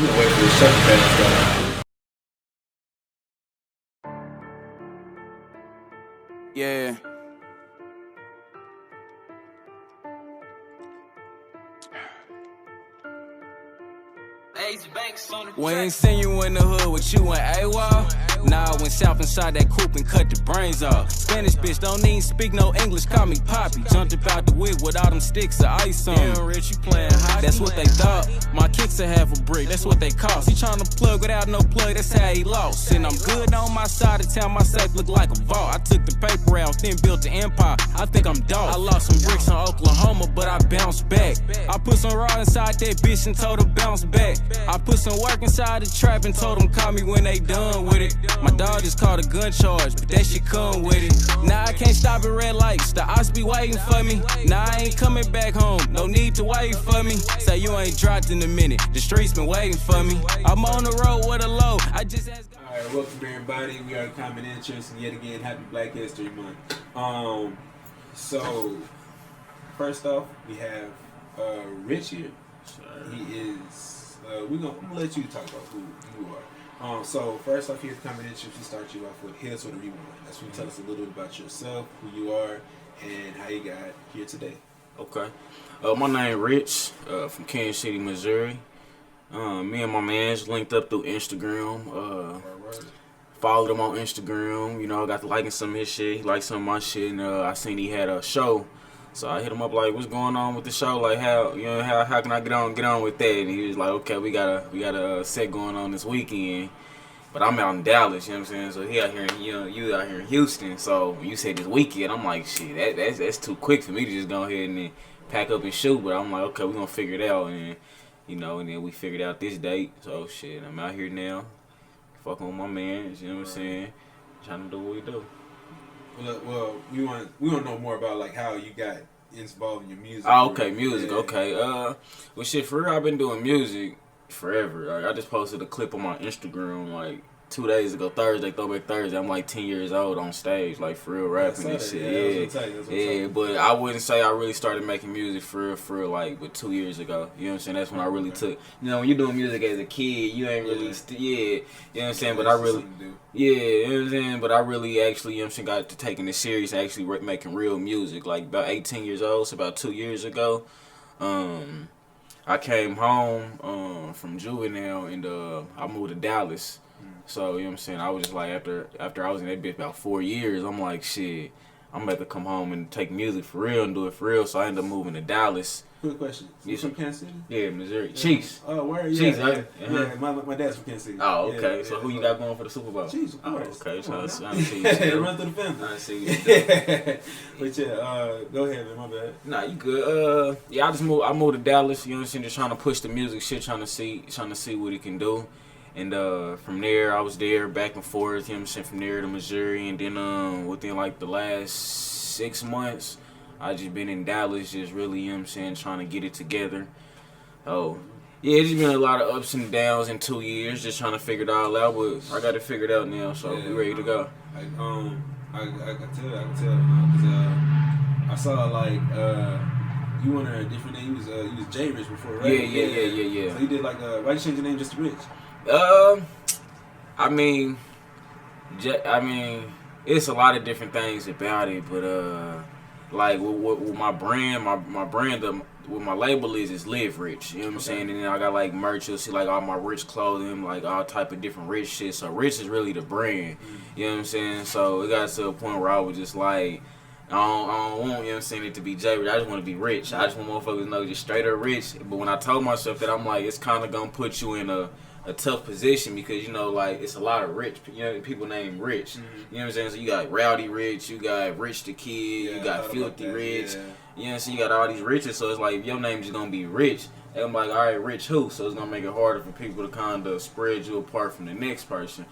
We're gonna wait for the shuttle pass though. Yeah. We ain't seen you in the hood with you and AWOL. Nah, I went south inside that coupe and cut the brains off. Spanish bitch don't even speak no English, call me Poppy. Jumped about the whip with all them sticks of ice on. Damn, Rich, you playing hot. That's what they thought. My kicks a half a brick, that's what they cost. He tryna plug without no plug, that's how he lost. And I'm good on my side of town, my safe look like a vault. I took the paper out, then built the empire. I think I'm dog. I lost some bricks in Oklahoma, but I bounced back. I put some raw inside that bitch and told her bounce back. I put some work inside the trap and told them call me when they done with it. My dog just called a gun charge, but that shit come with it. Nah, I can't stop at red lights, the ops be waiting for me. Nah, I ain't coming back home, no need to wait for me. Say you ain't dropped in a minute, the streets been waiting for me. I'm on the road with a low, I just asked. Alright, welcome everybody. We are Common Interest, and yet again, happy Black History Month. So, first off, we have Rich here. He is, I'm gonna let you talk about who you are. So first off, here at Common Interest, we start you off with Here's What We Want. That's when you tell us a little bit about yourself, who you are, and how you got here today. Okay. My name Rich, from Kansas City, Missouri. Me and my man's linked up through Instagram. Followed him on Instagram. You know, I got to liking some of his shit. He liked some of my shit, and I seen he had a show. So I hit him up like, what's going on with the show? Like, how can I get on with that? And he was like, okay, we got a set going on this weekend, but I'm out in Dallas, you know what I'm saying? So he out here, you out here in Houston. So when you said this weekend, I'm like, shit, that's too quick for me to just go ahead and then pack up and shoot. But I'm like, okay, we're gonna figure it out, and and then we figured out this date. So shit, I'm out here now, fucking with my man, you know what I'm saying? Trying to do what we do. Well, we want to know more about like how you got involved in your music. Oh, okay, music. Yeah. Okay. Well, shit, for real, I've been doing music forever. Like, I just posted a clip on my Instagram like 2 days ago, Thursday, Throwback Thursday. I'm like 10 years old on stage, like for real, rapping and shit. Yeah, but I wouldn't say I really started making music for real, like with 2 years ago. You know what I'm saying? That's when I really took. You know, when you're doing music as a kid, you ain't really, you know what I'm saying? But I really, you know what I'm saying? But I really actually, you know what I'm saying, got to taking it serious, actually making real music. Like about 18 years old, so about 2 years ago. I came home from juvenile and I moved to Dallas. So, you know what I'm saying, I was just like, after I was in that bitch about 4 years, I'm like, shit, I'm about to come home and take music for real and do it for real. So I ended up moving to Dallas. Quick question. You from Kansas City? Yeah, Missouri. Yeah. Chiefs. Oh, where? Chiefs, yeah. Right? Yeah, my dad's from Kansas City. Oh, okay. Yeah, so who you got going for the Super Bowl? Chiefs, of course. Oh, okay. So I see you. you. Run through the family. I see you. But yeah, go ahead, man. My bad. Nah, you good. Yeah, I moved to Dallas, you know what I'm saying, just trying to push the music shit, trying to see what it can do. And from there, I was there back and forth, you know what I'm saying, from there to Missouri. And then within like the last 6 months, I just been in Dallas, just really, you know what I'm saying, trying to get it together. Oh, yeah, it's just been a lot of ups and downs in 2 years, just trying to figure it all out. But I got it figured out now, so we ready to go. I can tell, because I saw like you went under a different name. You was J Rich before, right? Yeah. So you did like why'd you change your name just to Rich? I mean, it's a lot of different things about it, but like with my brand, my brand, what my label is Live Rich. You know what I'm saying? And then I got like merch. You'll see like all my rich clothing, like all type of different rich shit. So Rich is really the brand. You know what I'm saying? So it got to a point where I was just like, I don't want, you know what I'm saying, it to be J Rich. I just want to be rich. I just want motherfuckers to know just straight up rich. But when I told myself that, I'm like, it's kind of gonna put you in a tough position because, you know, like, it's a lot of rich, you know, people named Rich. You know what I'm saying? So you got Rowdy Rich, you got Rich the Kid, you got Filthy Rich. You know what I'm saying? You got all these riches. So it's like, if your name is gonna be Rich, and I'm like, all right, Rich who? So it's gonna make it harder for people to kind of spread you apart from the next person.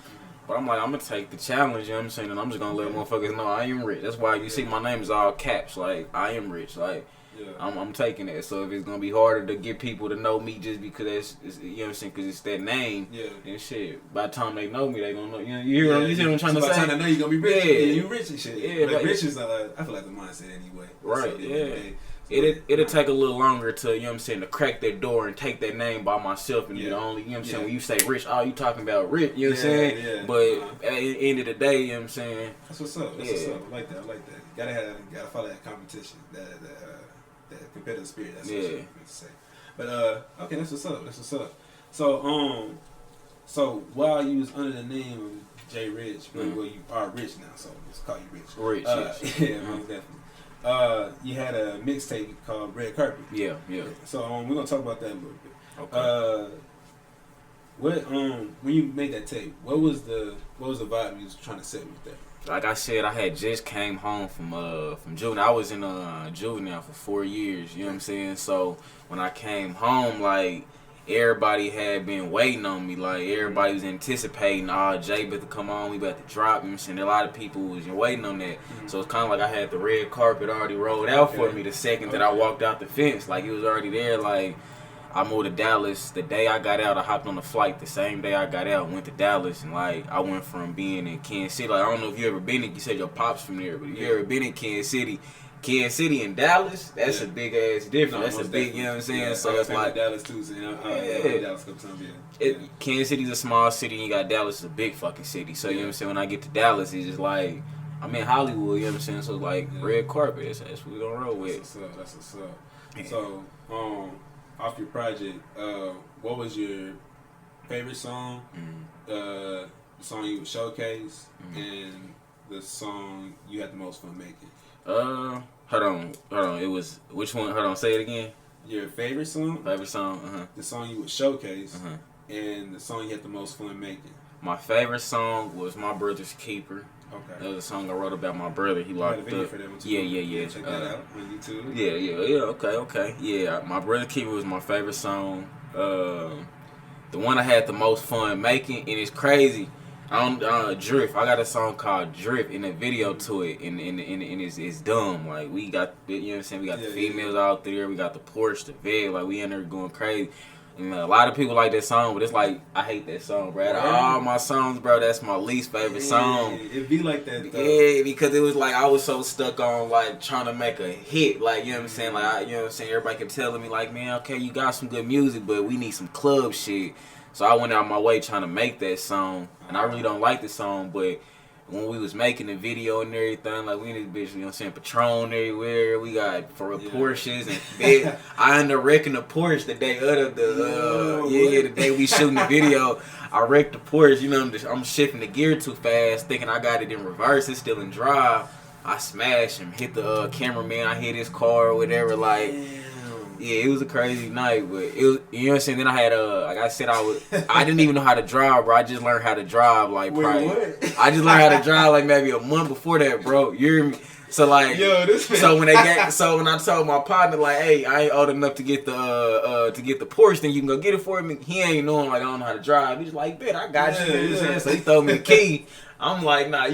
But I'm like, I'm gonna take the challenge, you know what I'm saying? And I'm just gonna let motherfuckers know I am rich. That's why you see my name is all caps, like, I am rich. Like, I'm taking that. So if it's gonna be harder to get people to know me just because it's you know what I'm saying, because it's that name, and shit, by the time they know me, they gonna know. You know, you see what I'm trying to say? By the time they know you gonna be rich, you rich and shit. Yeah, like rich is, I feel like the mindset anyway. Right. So, It'll take a little longer to, you know what I'm saying, to crack that door and take that name by myself and be the only, you know what I'm saying, when you say Rich, oh, you talking about Rich, you know what I'm saying? Yeah. But at the end of the day, you know what I'm saying? That's what's up. That's what's up. I like that. Gotta follow that competition, that competitive spirit. That's what you meant to say. But okay, that's what's up. That's what's up. So while you was under the name of J Rich, well, you are Rich now, so let's call you Rich. Rich, yes. Yeah, most definitely. You had a mixtape called Red Carpet. Yeah. So we're gonna talk about that a little bit. Okay. When you made that tape, what was the vibe you was trying to set with that? Like I said, I had just came home from juvenile. I was in juvenile for 4 years. You know what I'm saying? So when I came home, like everybody had been waiting on me. Like everybody was anticipating, Jay about to come on, we about to drop. You know what I'm saying? A lot of people was waiting on that. So it's kind of like I had the red carpet already rolled out for me the second that I walked out the fence. Like it was already there. Like I moved to Dallas. The day I got out, I hopped on the flight. The same day I got out, went to Dallas. And, like, I went from being in Kansas City. Like, I don't know if you ever been in, you said your pop's from there, but if you ever been in Kansas City and Dallas, that's a big-ass difference. No, that's a big, you know what I'm saying? Yeah, so it's like Dallas, too. So, Dallas comes on, Kansas City's a small city, and you got Dallas is a big fucking city. So, you know what I'm saying? When I get to Dallas, it's just like, I'm in Hollywood, you know what I'm saying? So, it's like, red carpet. That's what we gonna roll with. That's what's up. Yeah. So, off your project, what was your favorite song, the song you would showcase, and the song you had the most fun making? Hold on. It was, which one? Hold on, say it again. Your favorite song? The song you would showcase, and the song you had the most fun making. My favorite song was My Brother's Keeper. Okay. That was a song I wrote about my brother. He locked up. For that one too. Yeah. Check that out on YouTube. Yeah. Okay. Yeah, My Brother's Keeper was my favorite song. The one I had the most fun making, and it's crazy. Drift. I got a song called Drift in a video to it, and it's dumb. Like we got, you know what I'm saying? We got the females out there. We got the Porsche, the Veg. Like we in there going crazy. And a lot of people like that song, but it's like I hate that song, bro. Out of all my songs, bro, that's my least favorite song. It be like that, though. Yeah, because it was like I was so stuck on like trying to make a hit, like you know what I'm saying. Like you know what I'm saying. Everybody kept telling me like, man, okay, you got some good music, but we need some club shit. So I went out my way trying to make that song, and I really don't like the song, but when we was making the video and everything, like we in this bitch, you know what I'm saying, Patron everywhere. We got Porsches and I ended up wrecking the Porsche the day of the day we shooting the video. I wrecked the Porsche, you know, I'm shifting the gear too fast, thinking I got it in reverse, it's still in drive. I smashed him, hit the cameraman, I hit his car or whatever, like. Yeah, it was a crazy night, but it was, you know what I'm saying. Then I had like I said, I didn't even know how to drive, bro. I just learned how to drive, like probably. I just learned how to drive like maybe a month before that, bro. You hear me? So like, so when I told my partner like, hey, I ain't old enough to get the Porsche, then you can go get it for me. He ain't knowing like I don't know how to drive. He's like, bet I got you. You know what I'm saying? So he threw me the key. I'm like, nah,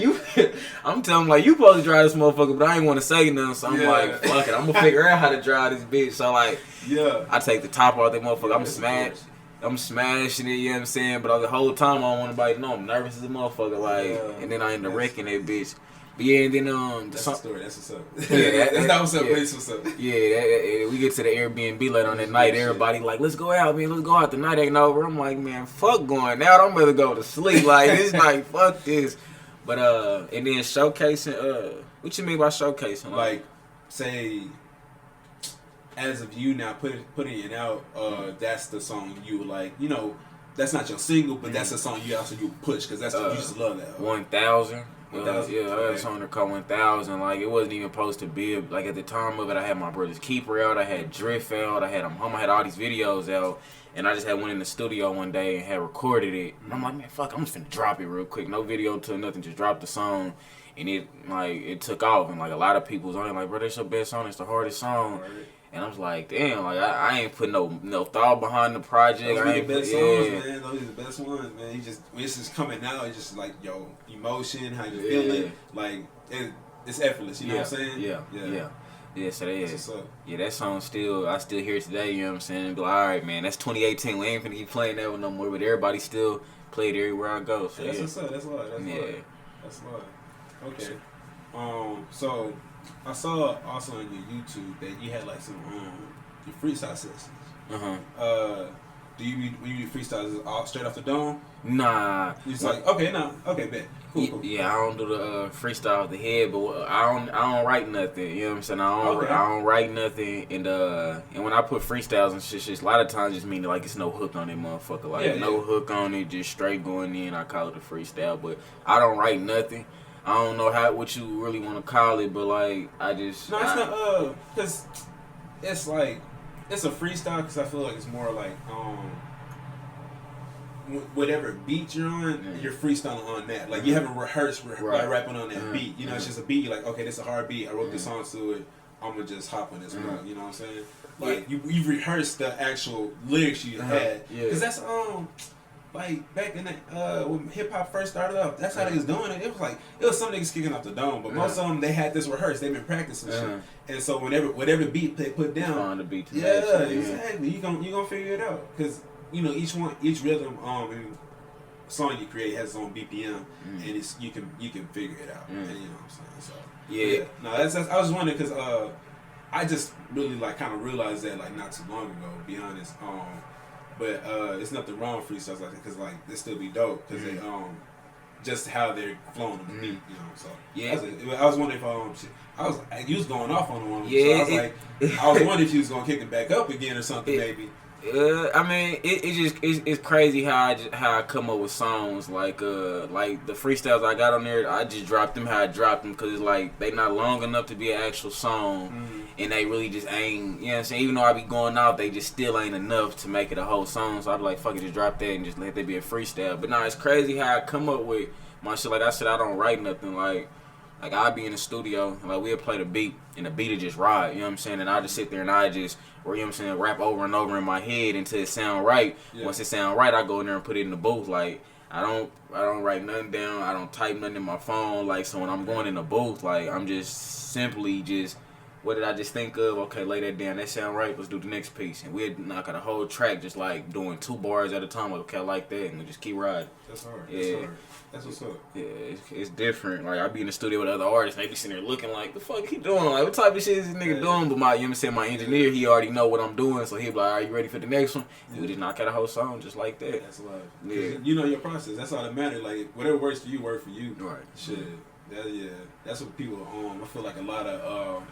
I'm telling him like, you supposed to drive this motherfucker, but I ain't want to say nothing. So I'm like, fuck it, I'm gonna figure out how to drive this bitch. So like, I take the top off that motherfucker. I'm smashing it, you know what I'm saying? But the whole time I don't want anybody to know I'm nervous as a motherfucker. Like, and then I end up wrecking that bitch. But yeah, and then that's the story. That's what's up. Yeah, that's not what's up. That's what's up. Yeah, we get to the Airbnb later on that night. Everybody like, let's go out, man. Let's go out. The night ain't over. I'm like, man, fuck going out. I'm gonna go to sleep. Like this night, fuck this. But and then showcasing. What you mean by showcasing? Like, say, as of you now putting it out, that's the song you like. You know, that's not your single, but that's the song you push because that's you just love that. 1,000. I had a song called 1,000. Like it wasn't even supposed to be. Like at the time of it, I had My Brother's Keeper out. I had Drift out. I had I had all these videos out, and I just had one in the studio one day and had recorded it. And I'm like, man, fuck, I'm just finna drop it real quick. No video to nothing, just drop the song, and it took off. And like a lot of people was on it, like, bro, that's your best song. It's the hardest song. Right. And I was like, damn, like I ain't put no thought behind the project. Those are the best songs, man. Those are the best ones, man. It's just coming out. It's just like, yo, emotion, how you feel it. Like it's effortless. You know what I'm saying? Yeah. So that song I still hear it today. You know what I'm saying? Be like, all right, man, that's 2018. We ain't finna keep playing that one no more. But everybody still play it everywhere I go. So that's what's up. That's why. That's why. Okay. So I saw also on your YouTube that you had like some your freestyle sessions. Do you when you do freestyles is it all straight off the dome? Nah. It's like okay, bet. Cool. Yeah, I don't do the freestyle off the head, but I don't write nothing. You know what I'm saying? I don't write nothing, and when I put freestyles and shit, a lot of times just mean like it's no hook on it, motherfucker. Like no hook on it, just straight going in. I call it a freestyle, but I don't write nothing. I don't know what you really want to call it, but like it's not because it's like it's a freestyle because I feel like it's more like whatever beat you're on, you're freestyling on that. Like you haven't rehearsed like rapping on that beat. You know, it's just a beat. You're like, okay, this is a hard beat. I wrote this song to it. I'm gonna just hop on this one. You know what I'm saying? Like you've rehearsed the actual lyrics you had. Because that's like back in that when hip hop first started up, that's how they was doing it. It was some niggas kicking off the dome, but most of them they had this rehearsed. They've been practicing shit, and so whatever beat they put down, find the beat to exactly. You gonna figure it out because you know each rhythm song you create has its own BPM, and you can figure it out. And, you know what I'm saying? So no, that's I was wondering because I just really like kind of realized that like not too long ago. To be honest, but it's nothing wrong with freestyles like that because like they still be dope because they just how they're flowing on the beat, you know. So I was wondering if you was going off on the one. So I was wondering if you was gonna kick it back up again or something maybe. I mean, it's crazy how I come up with songs like the freestyles I got on there. I just dropped them how I dropped them because it's like they not long enough to be an actual song, and they really just ain't. You know what I'm saying? Even though I be going out, they just still ain't enough to make it a whole song. So I be like, fuck it, just drop that and just let that be a freestyle. But nah, it's crazy how I come up with my shit. Like I said, I don't write nothing. Like I'll be in the studio, like we'll play the beat, and the beat will just ride, you know what I'm saying? And I just sit there and I just, or you know what I'm saying, rap over and over in my head until it sound right. Once it sound right, I go in there and put it in the booth. Like I don't write nothing down. I don't type nothing in my phone. Like so when I'm going in the booth, like I'm just simply just, what did I just think of? Okay, lay that down. That sound right. Let's do the next piece, and we'd knock out a whole track just like doing 2 bars at a time. Like, okay, I like that, and we just keep riding. That's hard. Yeah. That's hard. That's what's up. Yeah, it's different. Like I be in the studio with other artists, and they be sitting there looking like, the fuck he doing? Like what type of shit is this nigga doing? But you know what I'm saying, my engineer, he already know what I'm doing, so he be like, are you ready for the next one? He would just knock out a whole song just like that. That's love. Yeah, you know your process. That's all that matters. Like whatever works for you, work for you. Right. Shit. That's what people. I feel like a lot of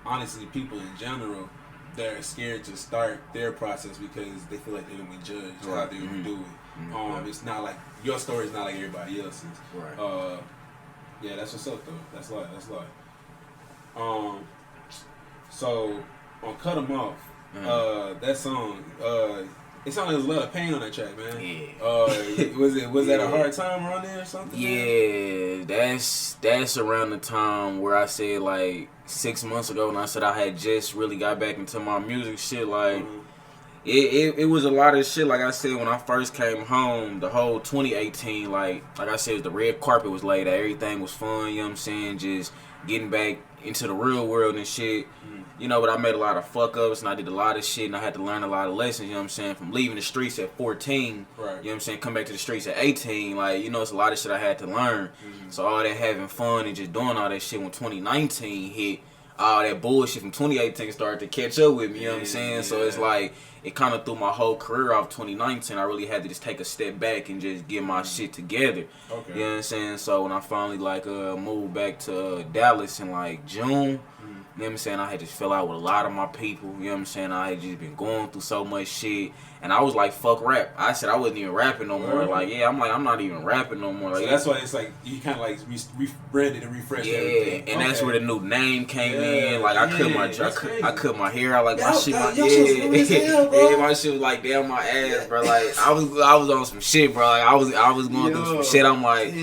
honestly people in general, they're scared to start their process because they feel like they're gonna be judged how they're gonna do it. It's not like your story is not like everybody else's. Right. Yeah, that's what's up though. That's life. So on Cut 'Em Off, that song, it sounded like there was a lot of pain on that track, man. Yeah. Was that a hard time around there or something? Yeah, that's around the time where I said like 6 months ago when I said I had just really got back into my music shit. Like it was a lot of shit. Like I said, when I first came home, the whole 2018, like I said, the red carpet was laid out. Everything was fun. You know what I'm saying? Just getting back into the real world and shit. You know, but I made a lot of fuck ups and I did a lot of shit and I had to learn a lot of lessons, you know what I'm saying, from leaving the streets at 14, you know what I'm saying, come back to the streets at 18, like, you know, it's a lot of shit I had to learn. So all that having fun and just doing all that shit when 2019 hit, all that bullshit from 2018 started to catch up with me, you know what I'm saying? So it's like, it kind of threw my whole career off 2019. I really had to just take a step back and just get my shit together. You know what I'm saying? So when I finally like moved back to Dallas in like June, you know what I'm saying, I had just fell out with a lot of my people, you know what I'm saying, I had just been going through so much shit, and I was like, fuck rap. I said I wasn't even rapping no more, like, I'm not even rapping no more. Like, so that's why it's like, you kind of like rebranded and refreshed everything. And that's where the new name came in, like, I cut my hair out, like, my shit, my shit was like down my ass, bro, like, I was on some shit, bro, like, I was going through some shit, I'm like,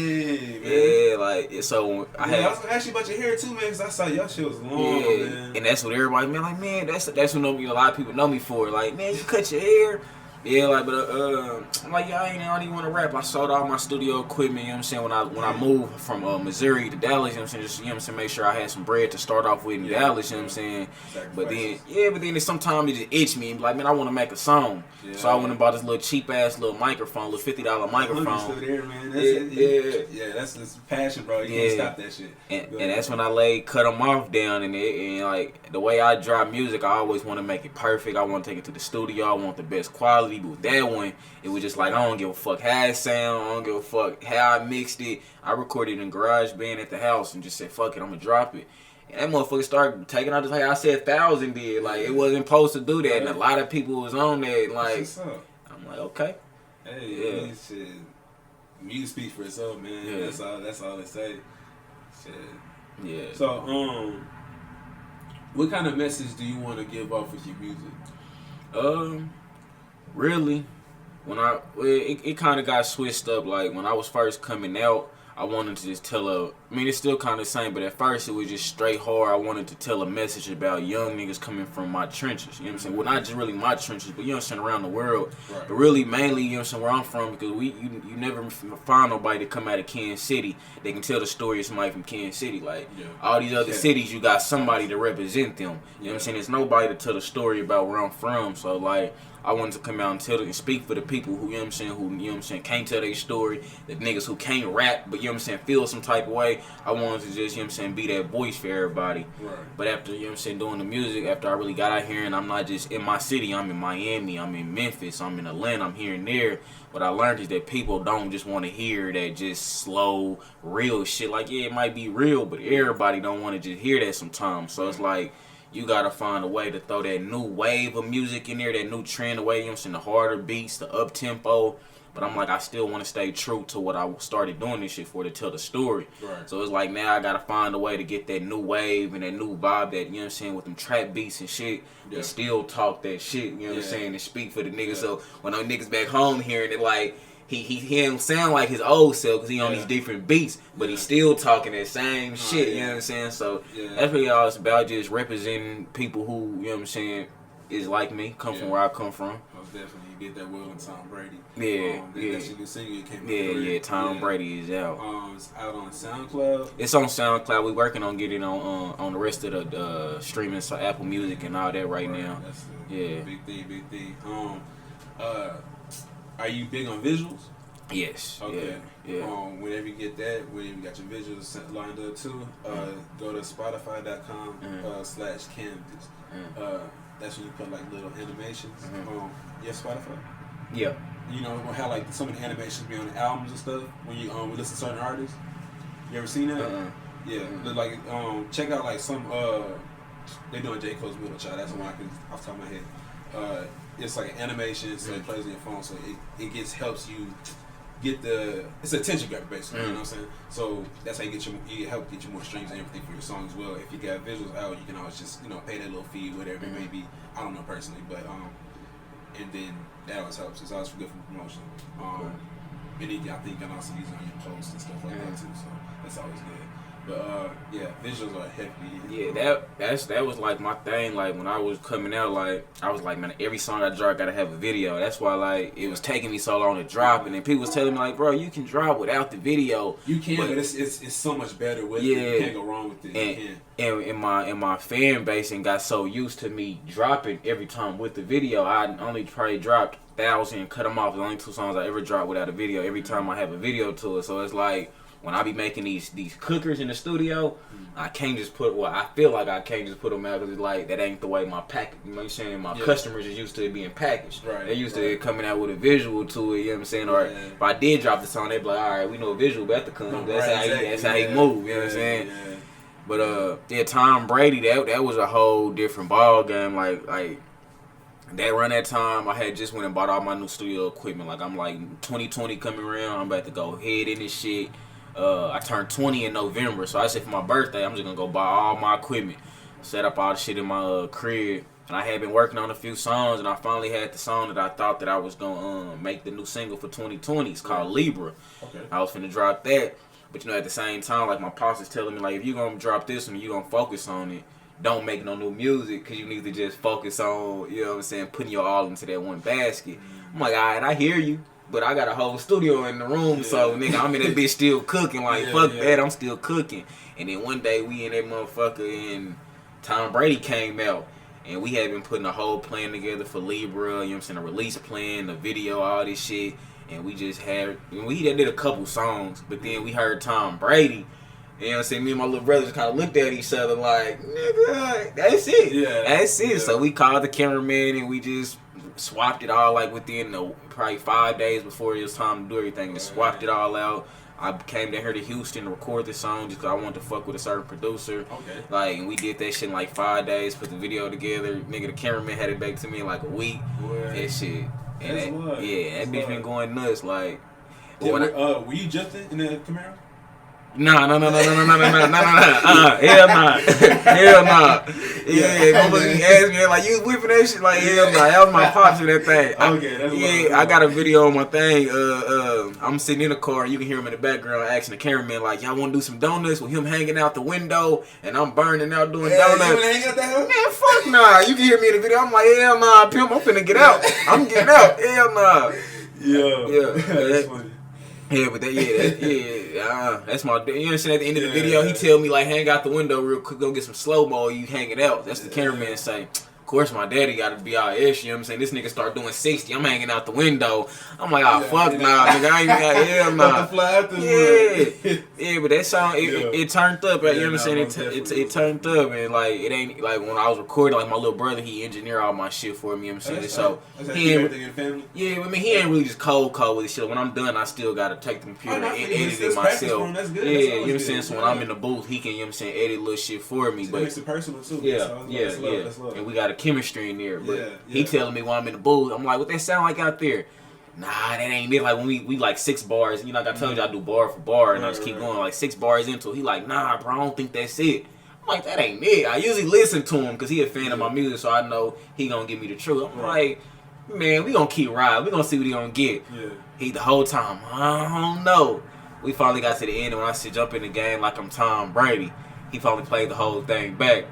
like, so I had. I was gonna ask you about your hair too, man, because I saw your shit was long, man. And that's what everybody, man, like, man, that's what a lot of people know me for. Like, man, you cut your hair. Yeah, like, but I'm like, yeah, I don't even want to rap. I sold all my studio equipment, you know what I'm saying, when I moved from Missouri to Dallas, you know what I'm saying, just, you know what I'm saying, make sure I had some bread to start off with in Dallas, you know what I'm saying. But then sometimes it just itch me and be like, man, I want to make a song. Yeah. So I went and bought this little cheap ass little microphone, little $50 microphone. Still there, man. That's passion, bro. You can't stop that shit. And that's when I cut them off down, and like the way I drop music, I always want to make it perfect. I want to take it to the studio. I want the best quality. But with that one, it was just like, I don't give a fuck how it sound. I don't give a fuck how I mixed it. I recorded in GarageBand at the house and just said, fuck it, I'm gonna drop it. And that motherfucker started taking out just like I said 1,000 did. Like, it wasn't supposed to do that. And a lot of people was on that. Like, I'm like, okay. Hey, yeah. Shit. Music speaks for itself, man. Yeah. That's all they say. Shit. Yeah. So, what kind of message do you want to give off with your music? Really, it kind of got switched up. Like, when I was first coming out, I wanted to just it's still kind of the same, but at first it was just straight hard. I wanted to tell a message about young niggas coming from my trenches, you know what I'm saying? Well, not just really my trenches, but you know what I'm saying, around the world. Right. But really, mainly, you know what I'm saying, where I'm from, because you never find nobody to come out of Kansas City they can tell the story of somebody from Kansas City. Like, all these other cities, you got somebody to represent them. You know what I'm saying? There's nobody to tell the story about where I'm from, so, like, I wanted to come out and tell it and speak for the people who, you know what I'm saying, can't tell their story, the niggas who can't rap, but, you know what I'm saying, feel some type of way. I wanted to just, you know what I'm saying, be that voice for everybody. Right. But after, you know what I'm saying, doing the music, after I really got out here and I'm not just in my city, I'm in Miami, I'm in Memphis, I'm in Atlanta, I'm here and there. What I learned is that people don't just want to hear that just slow, real shit. Like, yeah, it might be real, but everybody don't want to just hear that sometimes. So it's like, you gotta find a way to throw that new wave of music in there, that new trend away, you know what I'm saying, the harder beats, the up-tempo. But I'm like, I still want to stay true to what I started doing this shit for, to tell the story. Right. So it's like, now I gotta find a way to get that new wave and that new vibe, that, you know what I'm saying, with them trap beats and shit, and still talk that shit, you know what I'm saying, and speak for the niggas. So when those niggas back home hearing it, like, he don't sound like his old self because he on these different beats, but he's still talking that same shit, you know what I'm saying? So that's really all it's about, just representing people who, you know what I'm saying, is like me, come from where I come from. Most definitely. You did that well in Tom Brady. That's your new single came out. Tom Brady is out. It's out on SoundCloud. It's on SoundCloud. We're working on getting on the rest of the streaming, so Apple Music and all that right now. That's big thing. Are you big on visuals? Yes. Okay. Yeah. Whenever you get that, whenever you got your visuals lined up too, go to Spotify.com/canvas. That's when you put like little animations. You have Spotify? Yeah. You know how like some of the animations be on the albums and stuff when you we listen to certain artists. You ever seen that? Yeah. Like check out like some they doing J. Cole's Middle Child. That's the one I can off the top of my head. It's like an animation, so it plays on your phone, so it helps you get it's attention grabber basically, you know what I'm saying? So that's how you help get you more streams and everything for your song as well. If you got visuals out, you can always just, pay that little fee, whatever it may be. I don't know personally, but and then that always helps. It's always good for promotion. And then I think you can also use it on your posts and stuff like that too, so that's always good. But visuals are heavy. Yeah, that was like my thing. Like when I was coming out, like I was like, man, every song I drop gotta have a video. That's why like it was taking me so long to drop, and then people was telling me like, bro, you can drop without the video. You can, but it's so much better with it. You can't go wrong with it. And in my fan base and got so used to me dropping every time with the video, I only probably dropped 1,000 and cut them off. The only 2 songs I ever dropped without a video. Every time I have a video to it, so it's like, when I be making these cookers in the studio, I can't just I feel like I can't just put them out because it's like, that ain't the way my you know what I'm saying, my customers is used to it being packaged. Right, they're used to it coming out with a visual to it, you know what I'm saying? Or if I did drop the song, they'd be like, all right, we know a visual about to come. That's how he move, you know what I'm saying? Yeah. But Tom Brady, that was a whole different ball game. Like that run that time, I had just went and bought all my new studio equipment. Like I'm like 2020 coming around, I'm about to go head in this shit. I turned 20 in November, so I said for my birthday, I'm just gonna go buy all my equipment, set up all the shit in my crib. And I had been working on a few songs, and I finally had the song that I thought that I was gonna make the new single for 2020. It's called Libra. Okay. I was finna drop that, but at the same time, like my pops is telling me, like, if you gonna drop this one, you gonna focus on it. Don't make no new music, because you need to just focus on, you know what I'm saying, putting your all into that one basket. I'm like, all right, I hear you. But I got a whole studio in the room, so nigga, I'm in that bitch still cooking. Like, fuck that, I'm still cooking. And then one day we in that motherfucker and Tom Brady came out. And we had been putting a whole plan together for Libra, you know what I'm saying, a release plan, the video, all this shit. And we just had, we did a couple songs, but then we heard Tom Brady. You know what I'm saying? Me and my little brother just kind of looked at each other like, nigga, that's it. Yeah. That's it. Yeah. So we called the cameraman and we just swapped it all like within probably 5 days before it was time to do everything. Just swapped it all out. I came down here to Houston to record the song just because I wanted to fuck with a certain producer. Okay. Like, and we did that shit in like 5 days, put the video together. Nigga, the cameraman had it back to me in like a week. Boy. That shit. And That's love. that bitch been going nuts. Like, were you just in the Camaro? No. Hell nah. Hell nah. Yeah, motherfucker asked me like, you was whipping that shit? Like, hell nah. That was my pops in that thing. Okay, that's I got a video on my thing. I'm sitting in the car. You can hear him in the background asking the cameraman like, y'all want to do some donuts with him hanging out the window and I'm burning out doing donuts. You hang out that Man, fuck nah. You can hear me in the video. I'm like, hell nah, pimp. I'm finna get out. I'm getting out. Hell nah. Yeah. That's funny. Yeah, but that's my. You know what I'm saying? At the end of the video, he tell me like, hang out the window real quick, go get some slow mo. You hanging out. That's the cameraman say. Of course, my daddy got to be all ish. You know what I'm saying? This nigga start doing 60. I'm hanging out the window. I'm like, fuck nah, nigga. I ain't got hell nah. Yeah, but that song it turned up. You know what I'm saying? It turned up, and like it ain't like when I was recording. Like my little brother, he engineered all my shit for me. You know what I'm saying? So he everything in the family. Yeah, I mean he ain't really just cold with this shit. When I'm done, I still gotta take the computer and edit it myself. That's good. Yeah, you know what I'm saying? So when I'm in the booth, he can, you know what I'm saying, edit little shit for me. But it makes it personal too. Yeah. And we got a chemistry in there. But he Yeah. telling me when I'm in the booth, I'm like, what that sound like out there? Nah, that ain't it. Like when we like 6 bars, you know, like I told you I do bar for bar and I just keep going like 6 bars into it. He like, nah, bro, I don't think that's it. I'm like, that ain't it. I usually listen to him because he a fan of my music, so I know he gonna give me the truth. I'm like, man, we gonna keep riding. We gonna see what he gonna get. Yeah. He the whole time, I don't know. We finally got to the end and when I said jump in the game like I'm Tom Brady, he finally played the whole thing back.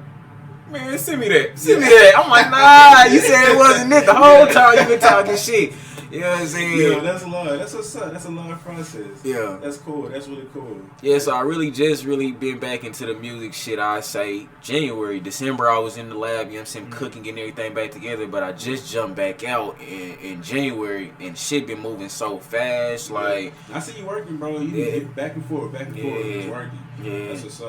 Man, send me that. I'm like, nah, you said it wasn't it the whole time you been talking shit. You know what I'm saying? Yeah, that's a lot. That's what's up. That's a long process. Yeah. That's cool. That's really cool. Yeah, so I really been back into the music shit, I say January. December I was in the lab, you know what I'm saying, cooking, getting everything back together, but I just jumped back out in January and shit been moving so fast, like I see you working, bro. You back and forth, it's working. Yeah. That's what's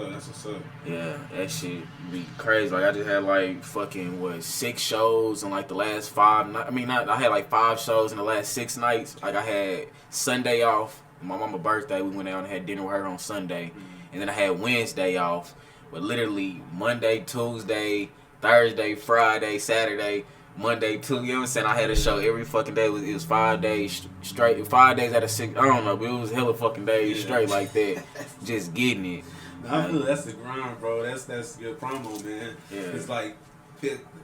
up. Yeah, that shit be crazy. Like I just had like fucking 6 shows in like the last 5 I had like 5 shows in the last 6 nights. Like I had Sunday off. My mama's birthday, we went out and had dinner with her on Sunday. And then I had Wednesday off. But literally Monday, Tuesday, Thursday, Friday, Saturday, Monday, you know what I'm saying? I had a show every fucking day. It was 5 days straight. 5 days out of 6. I don't know, but it was hella fucking days straight like that. Just getting it. I feel that's the grind, bro. That's good promo, man. Yeah. It's like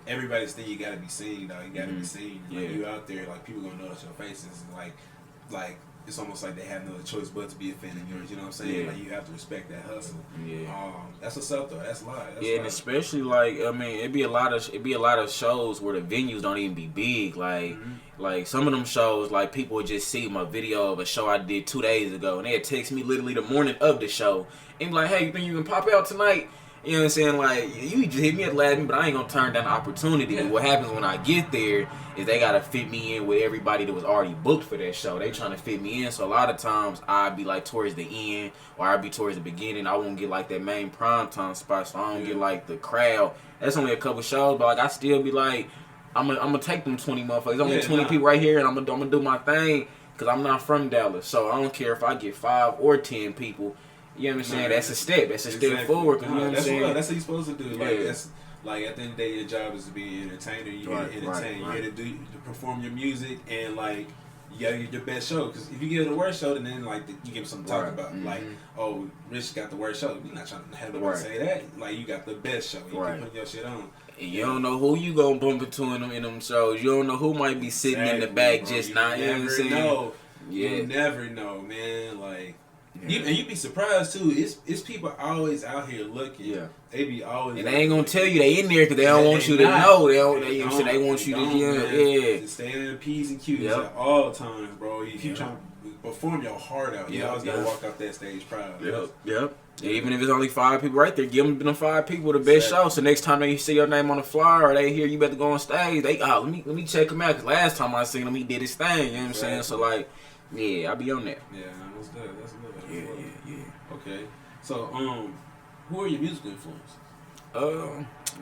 everybody's thing. You gotta be seen, dog. You gotta be seen. Like, you out there, like people gonna notice your faces. Like it's almost like they have no choice but to be a fan of yours. You know what I'm saying? Yeah. Like you have to respect that hustle. Yeah. That's what's up though. That's live. And especially like it'd be a lot of shows where the venues don't even be big. Like some of them shows, like people would just see my video of a show I did 2 days ago, and they'd text me literally the morning of the show and be like, hey, you think you can pop out tonight? You know what I'm saying? Like, you just hit me at laughing, but I ain't gonna turn down the opportunity. Yeah. What happens when I get there is they gotta fit me in with everybody that was already booked for that show. They trying to fit me in, so a lot of times I'd be like towards the end or I'd be towards the beginning. I won't get like that main prime time spot, so I don't get like the crowd. That's only a couple shows, but like I still be like, I'm gonna take them 20 motherfuckers. Only 20 people right here, and I'm gonna do my thing because I'm not from Dallas, so I don't care if I get 5 or 10 people. You know what I'm saying? That's a step. That's a step forward. You know what I'm saying? That's what you're supposed to do. Like that's like at the end of the day, your job is to be an entertainer. You gotta entertain. You're here to perform your music, and like you gotta get your best show. Because if you get the worst show, then like you give something to talk about. Like, oh, Rich got the worst show. You're not trying to have nobody say that. Like you got the best show. You can put your shit on. And you don't know who you gonna bump into in them shows. You don't know who might be sitting in the back just not. You know what I'm saying? You never know, man. Like. You'd be surprised too. It's people always out here looking. Yeah. They be always. And they ain't gonna tell you they in there because they don't want you to know. They want you to to stay in P's and Q's at all times, bro. If you trying to perform your heart out, you always gotta walk off that stage proud. Yep. Yeah, even if it's only 5 people right there, give them 5 people the best show. So next time they see your name on the flyer or they hear you better go on stage, they let me check him out. Because last time I seen him, he did his thing. You know what I'm saying? So like, I be on that. Yeah, that's good. That's good. Yeah. Okay. So who are your musical influences?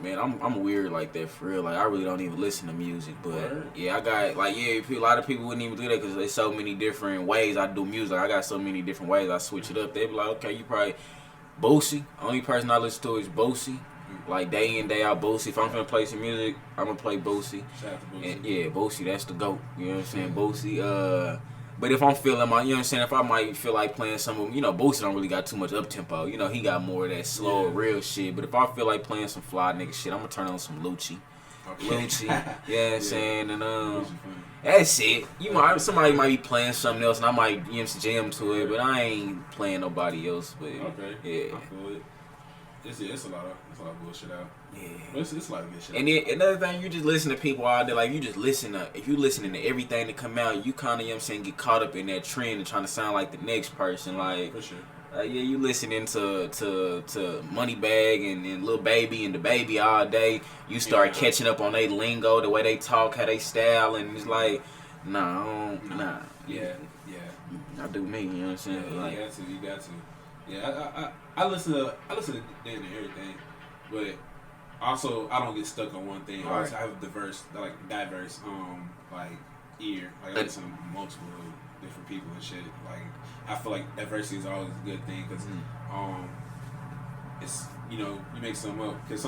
Man, I'm weird like that for real. Like I really don't even listen to music, but I got like a lot of people wouldn't even do that because there's so many different ways I do music. I got so many different ways I switch it up. They be like, okay, you probably Boosie. Only person I listen to is Boosie. Like day in day out Boosie. If I'm gonna play some music, I'm gonna play Boosie. Shout out to Boosie. And Boosie, that's the GOAT. You know what I'm saying? Boosie. But if I'm feeling you know what I'm saying, if I might feel like playing some of, Boosie don't really got too much up tempo. He got more of that slow, real shit. But if I feel like playing some fly nigga shit, I'm gonna turn on some Lucci. Lucci, you know what I'm saying? And that's it. Somebody might be playing something else and I might jam to it, but I ain't playing nobody else. But I feel it. It's a lot of bullshit out. Yeah. But it's a lot of good shit. And then another thing, you just listen to people out there, like you just listen to, if you listening to everything that come out, you kind of, get caught up in that trend and trying to sound like the next person. Like, for sure. You listening to Moneybag and Lil Baby and the Baby all day. You start catching up on their lingo, the way they talk, how they style, and it's like, nah. Yeah. I do me, you know what I'm saying? Yeah, like, you got to. Yeah, I listen to damn near everything, but also I don't get stuck on one thing. I have a diverse ear. Like I listen to multiple different people and shit. Like I feel like diversity is always a good thing because it's you make something up because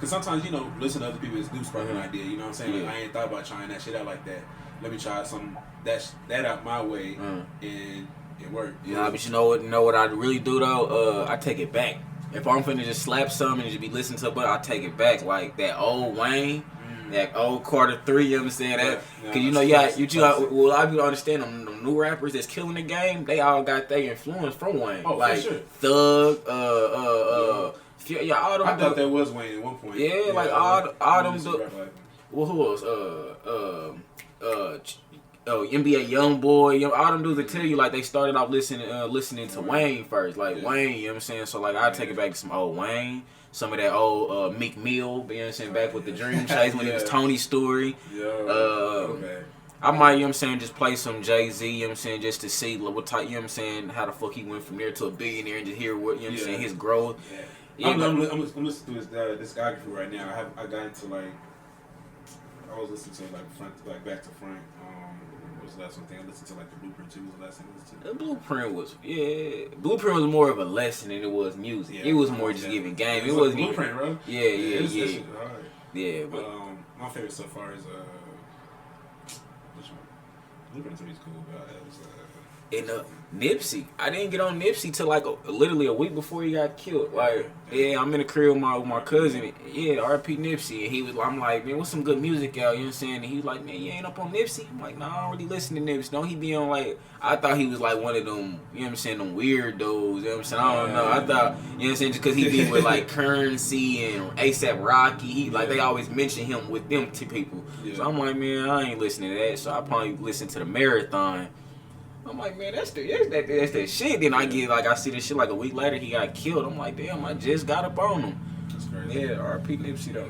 sometimes listen to other people do spark an idea. You know what I'm saying? Like, I ain't thought about trying that shit out like that. Let me try something that out my way and it worked. Yeah, but you know what I really do though? I take it back. If I'm finna just slap something and just be listening to it, but I take it back. Like that old Wayne, that old Carter 3, you understand that? Cause a lot of people understand them new rappers that's killing the game, they all got their influence from Wayne. Oh, like for sure. Thug, all them. I thought that was Wayne at one point. Yeah, like all them. Well, who else? NBA YoungBoy, all them dudes that tell you like they started off listening to Wayne first, like Wayne, you know what I'm saying? So like I take it back to some old Wayne, some of that old Meek Mill, you know what I'm saying, back with the Dream Chase when it was Tony's Story. I might, you know what I'm saying, just play some Jay-Z, you know what I'm saying, just to see what type, you know what I'm saying, how the fuck he went from there to a billionaire and just hear what, you know what I'm saying, his growth. Yeah, I'm listening to his discography right now. I got into I was listening to back to front. What was the last one thing I listened to? Like the Blueprint 2 was the last thing I listened to. The Blueprint was more of a lesson than it was music. It was more just giving game. It wasn't Blueprint, bro. Yeah. But my favorite so far is which one? Blueprint 3 is cool, but it was Nipsey. I didn't get on Nipsey till like literally a week before he got killed. Like, I'm in the crib with my cousin. R.P. Nipsey. And I'm like, man, what's some good music out? You know what I'm saying? And he was like, man, you ain't up on Nipsey? I'm like, nah, I don't really listen to Nipsey. Don't he be on like, I thought he was like one of them, you know what I'm saying, them weirdos. You know what I'm saying? I don't know. I thought, you know what I'm saying, just because he be with like Currency and A$AP Rocky, they always mention him with them two people. So I'm like, man, I ain't listening to that. So I probably listen to the Marathon. I'm like, man, that's that shit. Then I see this shit like a week later, he got killed. I'm like, damn, I just got up on him. That's crazy. Yeah, R.P. Nipsey though.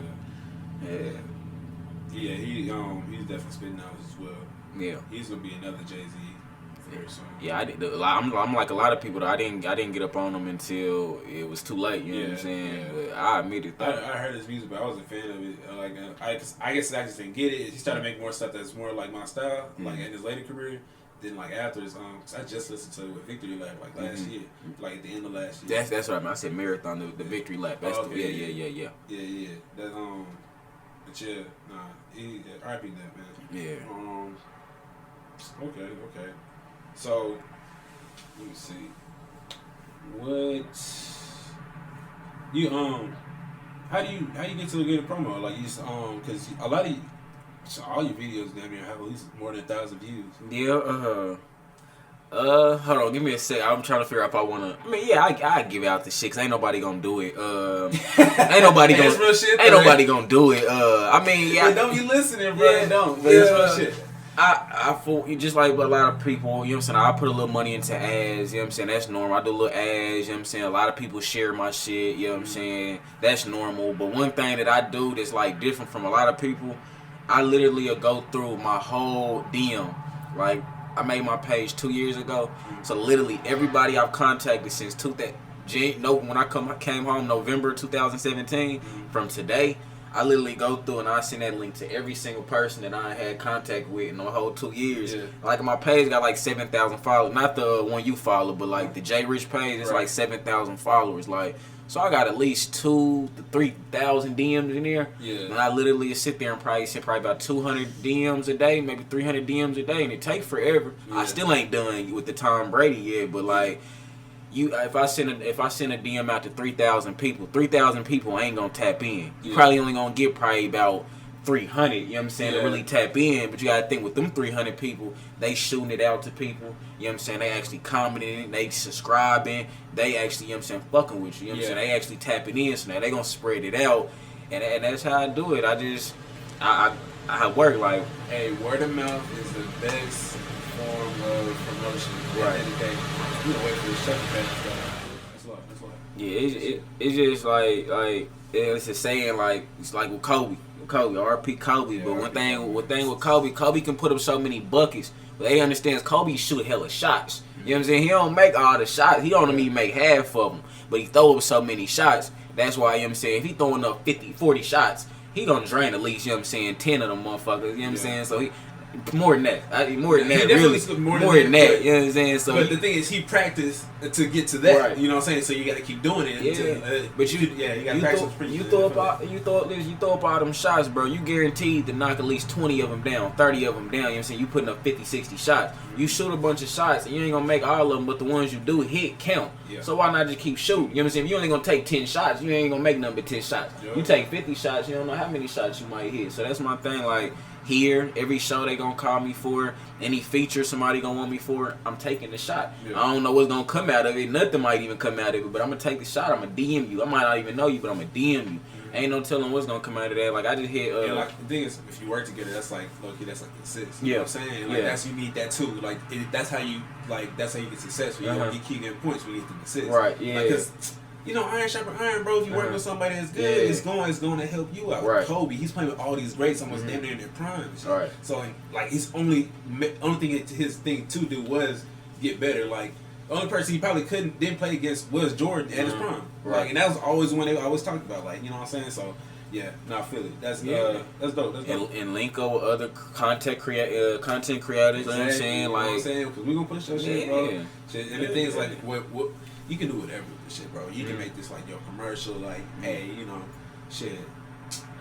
Yeah, he's definitely spitting out as well. Yeah, he's gonna be another Jay-Z very soon. Yeah, I'm like a lot of people though. I didn't get up on him until it was too late. You know what I'm saying? Yeah. But I admit it. I heard his music, but I wasn't a fan of it. I guess I just didn't get it. He started making more stuff that's more like my style, like in his later career. Then after his I just listened to Victory Lap last year, at the end of last year. That's right. I said Marathon, the Victory Lap. That's Yeah. That but yeah, he R.I.P. that man. Yeah. Okay. So let me see. What you how do you get to get a promo? Like you because a lot of all your videos damn near have at least more than 1,000 views. Yeah, Hold on, give me a sec. I'm trying to figure out if I wanna. I mean, yeah, I give out the shit. 'Cause ain't nobody gonna do it. Ain't nobody gonna. That's real shit, ain't though, nobody gonna do it. I mean, yeah. But don't be listening, bro. Yeah, Don't. But it's real shit. I feel just like a lot of people, you know what I'm saying, I put a little money into ads, you know what I'm saying, that's normal. I do a little ads, you know what I'm saying, a lot of people share my shit, you know what I'm saying, that's normal. But one thing that I do that's like different from a lot of people, I literally go through my whole DM. Like, I made my page 2 years ago, so literally everybody I've contacted since when I came home November 2017, from today, I literally go through and I send that link to every single person that I had contact with in the whole 2 years. Yeah. Like my page got like 7,000 followers. Not the one you follow, but like the J Rich page, it's like 7,000 followers. Like, so I got at least 2,000 to 3,000 DMs in there. Yeah. And I literally sit there and probably send about 200 DMs a day, maybe 300 DMs a day, and it takes forever. Yeah. I still ain't done with the Tom Brady yet, but like. If I send a DM out to 3,000 people ain't gonna tap in. You probably only gonna get probably about 300. You know what I'm saying, to really tap in. But you gotta think with them 300 people, they shooting it out to people. You know what I'm saying? They actually commenting, they subscribing, they actually, you know what I'm saying, fucking with you. You know what I'm saying? They actually tapping in, so now they gonna spread it out, and that's how I do it. I work like, hey, word of mouth is the best form of promotion. Right. You don't wait for the second page stuff. That's why. Yeah, it's just like it's a saying, like it's like with Kobe, RP Kobe. But one thing with Kobe can put up so many buckets. But they understand Kobe shoot hella shots. You know what I'm saying? He don't make all the shots. He don't even make half of them. But he throw up so many shots. That's why, you know what I'm saying, if he throwing up 50, 40 shots, he gonna drain at least, you know what I'm saying, 10 of them motherfuckers. You know what I'm saying? So he. More than that, really. More than that, you know what I'm saying? So, but the thing is, he practiced to get to that. Right. You know what I'm saying? So you got to keep doing it. Yeah. But you got to practice. You throw up all them shots, bro. You guaranteed to knock at least 20 of them down, 30 of them down. You know what I'm saying? You putting up 50, 60 shots. You shoot a bunch of shots, and you ain't gonna make all of them, but the ones you do hit count. Yeah. So why not just keep shooting? You know what I'm saying? If you only gonna take 10 shots, you ain't gonna make nothing but 10 shots. Yeah. You take 50 shots, you don't know how many shots you might hit. So that's my thing, like. Here, every show they gonna call me for, any feature somebody gonna want me for, I'm taking the shot. Yeah. I don't know what's gonna come out of it. Nothing might even come out of it, but I'm gonna take the shot. I'm gonna DM you. I might not even know you, but I'm gonna DM you. Mm-hmm. Ain't no telling what's gonna come out of that. Like I just hit. Like the thing is, if you work together, that's like low-key, that's like assist. You know what I'm saying? Like that's you need that too. Like that's how you get successful. You keep getting points when you get the assist. Right. Yeah. Because you know, iron sharpen iron, bro. If you work with somebody that's good, it's going to help you out. Right. Kobe, he's playing with all these greats, almost damn near in their prime. Right. So like, his only thing his thing to do was get better. Like the only person he probably didn't play against was Jordan at his prime. Right. Like, and that was always one they always talked about. Like, you know what I'm saying? So yeah, I feel it. That's dope. That's dope. And link up with other content creators. Exactly. You know what I'm saying? You know like, what I'm saying? Because we gonna push that shit, bro. Shit. And the thing is, like, what you can do whatever with this shit, bro. You can make this like your commercial, like, hey, you know, shit,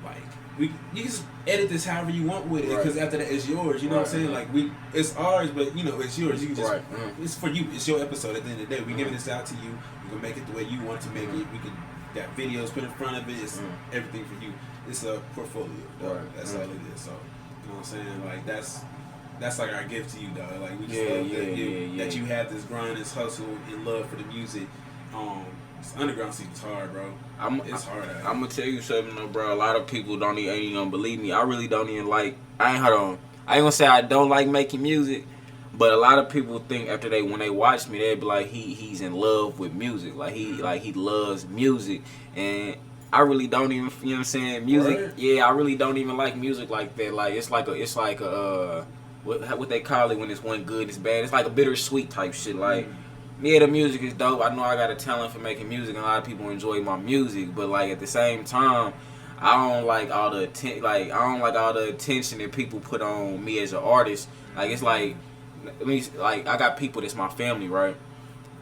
like you can just edit this however you want with it, because after that it's yours. You know what I'm saying? Like it's ours, but you know it's yours. You can just it's for you. It's your episode. At the end of the day, we giving this out to you. We can make it the way you want to make it. We can got videos put in front of it. It's everything for you. It's a portfolio, dog. That's all it is. So you know what I'm saying? Like that's like our gift to you, dog. Like we just love that you have this grind, this hustle, and love for the music. This underground scene is hard, bro. It's hard. I'm gonna tell you something, though, bro. A lot of people ain't even gonna believe me. I really don't even like. I ain't gonna say I don't like making music, but a lot of people think when they watch me, they be like, he's in love with music. Like he loves music, and I really don't even. You know what I'm saying? Music. Right. Yeah, I really don't even like music like that. Like it's like a what they call it when it's one good, it's bad. It's like a bittersweet type shit. Like, yeah, the music is dope. I know I got a talent for making music, and a lot of people enjoy my music. But like at the same time, I don't like all the attention that people put on me as an artist. Like it's like I got people that's my family, right?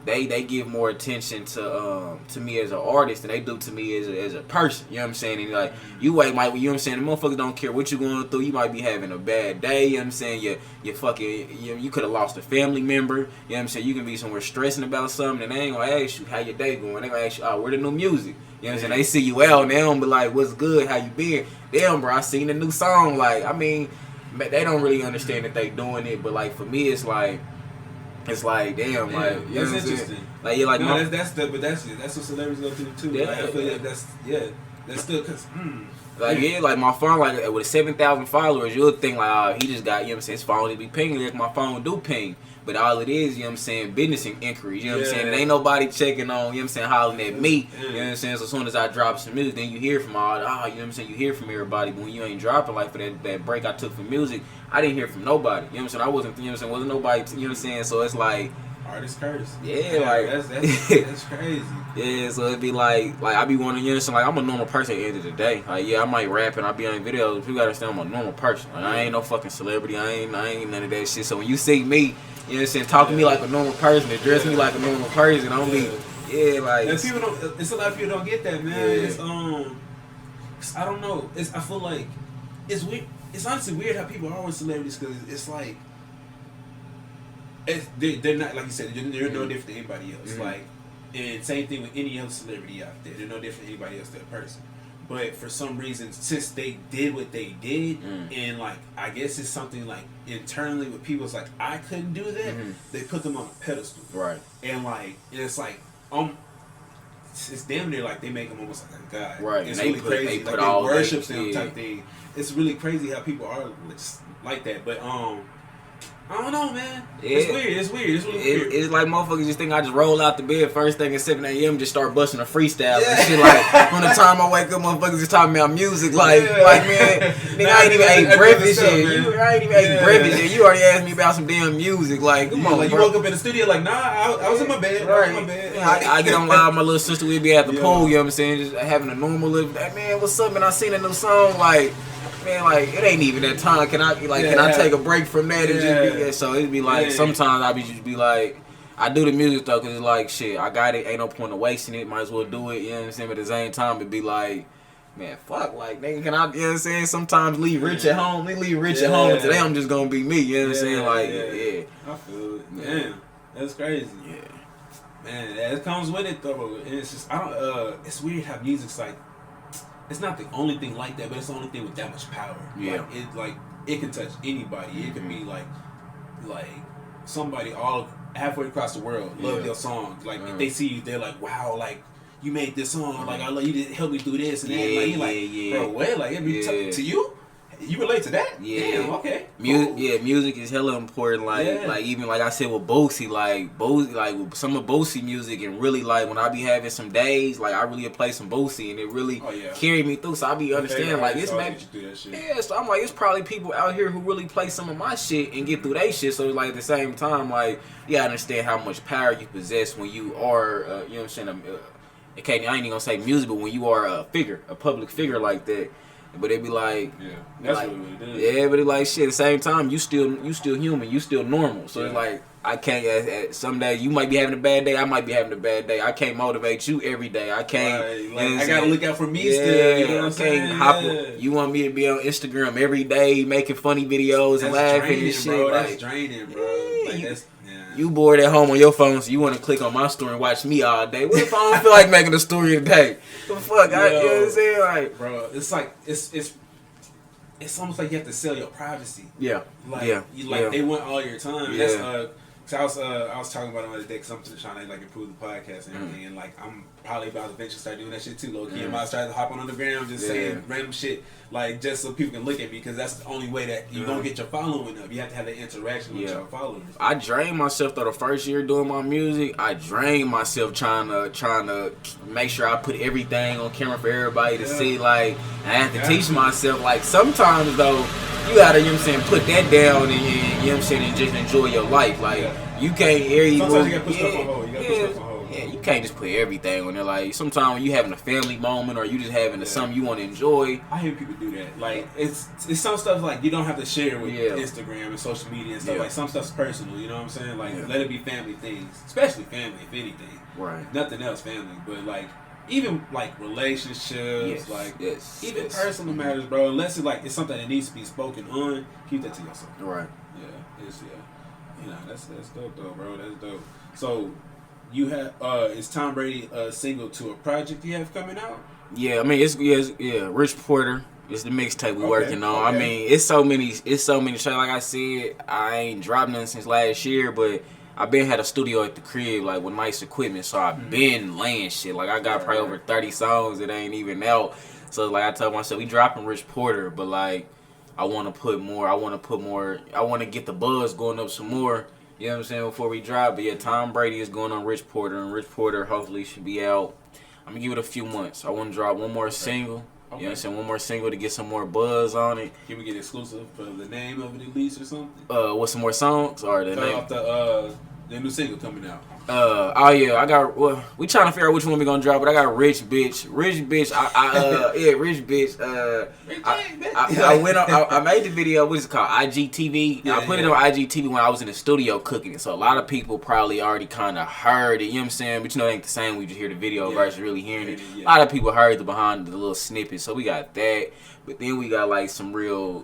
They give more attention to me as an artist than they do to me as a person. You know what I'm saying? And like you know what I'm saying? The motherfuckers don't care what you're going through. You might be having a bad day. You know what I'm saying? You could have lost a family member. You know what I'm saying? You can be somewhere stressing about something, and they ain't gonna ask you how your day going. They gonna ask you, where the new music? You know what I'm saying? They see you out, and they don't be like, what's good? How you been? Damn, bro, I seen a new song. Like, I mean, they don't really understand that they doing it, but like for me, it's like, It's like, damn, Yeah, like, you know that's what I'm saying? interesting. Like, yeah, like, No, that's what celebrities go through too. Yeah, Like, I feel yeah. like that's still cause. Like, yeah, like my phone, like with 7,000 followers, you'll think like, oh, he just got, you know what I'm saying, his phone just be pinging, like my phone do ping. But all it is, you know what I'm saying, business inquiries, you know what I'm saying? It ain't nobody checking on, you know what I'm saying, hollering at me, you know what I'm saying? So as soon as I drop some music, then you hear from all, you know what I'm saying, you hear from everybody. But when you ain't dropping, like for that break I took for music, I didn't hear from nobody, you know what I'm saying? I wasn't, you know what I'm saying, wasn't nobody, you know what I'm saying? So it's like, artist curse. Yeah, like that's crazy. Yeah, so it'd be like I be wanting, you know, like I'm a normal person at the end of the day. Like, yeah, I might rap and I be on videos. People gotta understand I'm a normal person. Like, I ain't no fucking celebrity. I ain't none of that shit. So when you see me, you know what I'm saying, talk to me like a normal person, address me like a normal person, I don't be, like. And people don't. It's a lot of people don't get that, man. Yeah. It's I don't know. I feel like it's weird. It's honestly weird how people are with celebrities because it's like. They're not, like you said, they're no different than anybody else. Like, and same thing with any other celebrity out there. They're no different than anybody else, that person. But for some reason, since they did what they did, and like I guess it's something like internally with people's like I couldn't do that. They put them on a pedestal, Right? And like it's like it's damn near like they make them almost like a god, right? It's and really crazy. They like put all they worship them yeah. type thing. It's really crazy how people are just like that. But I don't know, man. It's weird. It's weird. It's really weird. It's like motherfuckers just think I just roll out the bed first thing at 7 a.m. just start busting a freestyle and shit. Like from the time I wake up, motherfuckers just talking about music. Like man, nigga, I ain't even ate breakfast yet. I ain't even ate breakfast yet. You already asked me about some damn music. Like come on, like bro. You woke up in the studio like, nah, I was in my bed. Right. I was in my bed. I get on live. My little sister would be at the pool. You know what I'm saying? Just having a normal live. Like, man, what's up? And I seen a new song. Like. Man, like it ain't even that time. Can I can I take a break from that and just be? So it'd be like sometimes I just be like, I do the music though, cause it's like shit. I got it. Ain't no point of wasting it. Might as well do it. You know what I'm saying? But at the same time, it'd be like, man, fuck. Like, nigga, can I? You know what I'm saying? Sometimes leave Rich at home. Leave Rich at home. Today I'm just gonna be me. You know what I'm saying? Like, I feel it. Damn, that's crazy. Yeah, man, it comes with it though. And it's just It's weird how music's like. It's not the only thing like that, but it's the only thing with that much power. Yeah. It can touch anybody. It can be like somebody all halfway across the world love your songs. Like if they see you, they're like, wow, like you made this song. Like I love you. Did help me through this and that. Like you're like, bro, what? Like it be to you. You relate to that? Yeah. Damn, okay. Music is hella important. Like even like I said with Boosie, like with some of Boosie music, and really like when I be having some days, like I really play some Boosie, and it really carried me through. So I be understanding like it's so I'm like it's probably people out here who really play some of my shit and get through they shit. So like at the same time, like you gotta understand how much power you possess when you are, you know what I'm saying. I ain't even gonna say music, but when you are a public figure like that. But it be like, that's like, what it is. Yeah, but it like shit. At the same time, you still human, you still normal. So it's like I can't. Some days you might be having a bad day, I might be having a bad day. I can't motivate you every day. I can't. I gotta look out for me still. You know what I'm saying? You want me to be on Instagram every day making funny videos and laughing and shit. Bro. Like, that's draining, bro. You bored at home on your phone, so you want to click on my story and watch me all day. What if I don't feel like making a story today? The fuck, you know what I'm saying? Like, bro, it's like it's almost like you have to sell your privacy. Yeah, they want all your time. Yeah. That's I was talking about it the other day because I'm trying to like improve the podcast and everything, and like I'm probably about to eventually start doing that shit too, low key. I might start to hop on the gram just saying random shit, like just so people can look at me, because that's the only way that you gonna get your following up. You have to have that interaction with your followers. I drained myself though the first year doing my music. I drained myself trying to make sure I put everything on camera for everybody to see. Like I have to teach myself. Like sometimes though, you gotta, you know what I'm saying, put that down and you know what I'm saying, and just enjoy your life. Like you can't sometimes you gotta put stuff on hold. You gotta put stuff on hold. Yeah, you can't just put everything on there. Like sometimes when you having a family moment or you just having something you want to enjoy. I hear people do that. Like it's some stuff like you don't have to share with Instagram and social media and stuff. Like some stuff's personal. You know what I'm saying? Like let it be family things, especially family, if anything. Right. Nothing else, family, but like. Even like relationships, even personal matters, bro. Unless it's something that needs to be spoken on, keep that to yourself. Right. Yeah. That's dope though, bro. That's dope. So, you have is Tom Brady single to a project you have coming out? Yeah, I mean it's Rich Porter. It's the mixtape we working on. Okay. I mean it's so many shows. Like I said, I ain't dropped nothing since last year, but I been had a studio at the crib, like, with nice equipment, so I been laying shit. Like, I got probably over 30 songs that ain't even out. So, like, I told myself, we dropping Rich Porter, but, like, I want to put more. I want to get the buzz going up some more. You know what I'm saying? Before we drop. But, yeah, Tom Brady is going on Rich Porter, and Rich Porter hopefully should be out. I'm going to give it a few months. I want to drop one more single. You know what I'm saying? One more single to get some more buzz on it. Can we get exclusive for the name of the release or something? What, some more songs? Or the name? Off the new single coming out. Oh yeah, I got. Well, we trying to figure out which one we gonna drop, but I got Rich Bitch. Rich Bitch. Rich Bitch. I went on. I made the video. What is it called? IGTV. I put it on IGTV when I was in the studio cooking it. So a lot of people probably already kind of heard it. You know what I'm saying? But you know, it ain't the same. We just hear the video versus really hearing it. A lot of people heard the behind the little snippet. So we got that. But then we got like some real